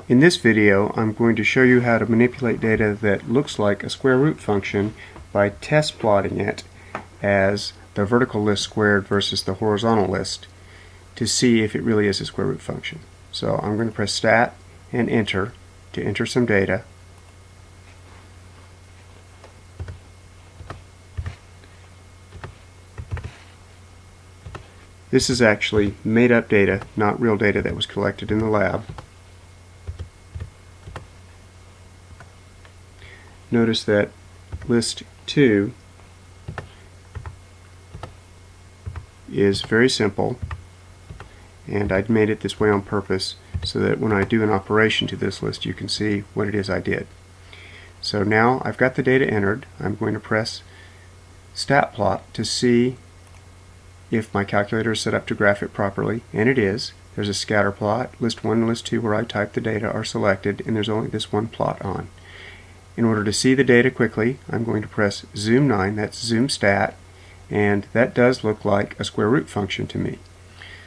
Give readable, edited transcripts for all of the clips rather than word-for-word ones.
In this video, I'm going to show you how to manipulate data that looks like a square root function by test plotting it as the vertical list squared versus the horizontal list to see if it really is a square root function. So I'm going to press Stat and Enter to enter some data. This is actually made up data, not real data that was collected in the lab. Notice that list 2 is very simple, and I'd made it this way on purpose so that when I do an operation to this list you can see what it is I did. So now I've got the data entered. I'm going to press Stat Plot to see if my calculator is set up to graph it properly, and it is. There's a scatter plot. List 1 and list 2 where I typed the data are selected, and there's only this one plot on. In order to see the data quickly, I'm going to press Zoom 9, that's Zoom Stat, and that does look like a square root function to me.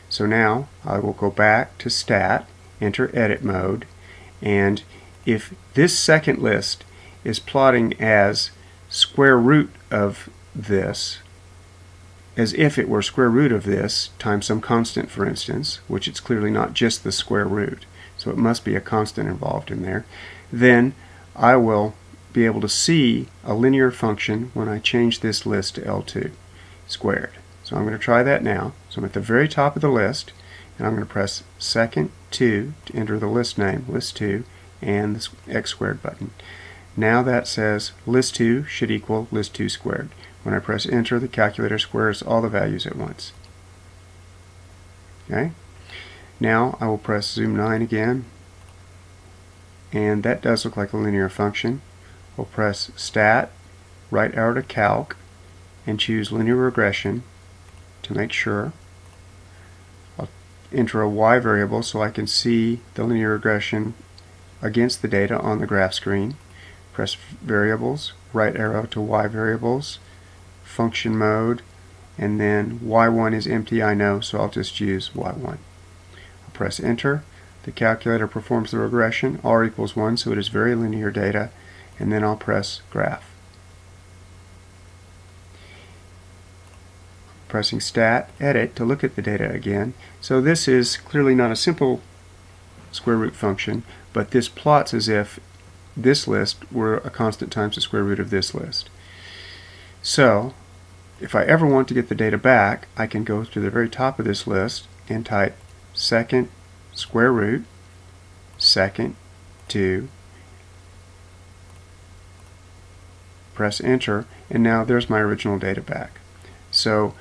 So now I will go back to Stat, enter Edit Mode, and if this second list is plotting as square root of this, as if it were square root of this times some constant, for instance, which it's clearly not just the square root, so it must be a constant involved in there, then I will be able to see a linear function when I change this list to L2 squared. So I'm going to try that now. So I'm at the very top of the list, and I'm going to press second 2 to enter the list name, list 2, and the x squared button. Now that says list 2 should equal list 2 squared. When I press enter, the calculator squares all the values at once. Okay? Now I will press Zoom 9 again, and that does look like a linear function. We'll press Stat, right arrow to Calc, and choose Linear Regression to make sure. I'll enter a Y variable so I can see the linear regression against the data on the graph screen. Press Variables, right arrow to Y variables, function mode, and then Y1 is empty, I know, so I'll just use Y1. I'll press enter. The calculator performs the regression, R equals 1, so it is very linear data, and then I'll press graph. Pressing Stat, Edit to look at the data again. So this is clearly not a simple square root function, but this plots as if this list were a constant times the square root of this list. So if I ever want to get the data back, I can go to the very top of this list and type second square root, second 2, press enter, and now there's my original data back. So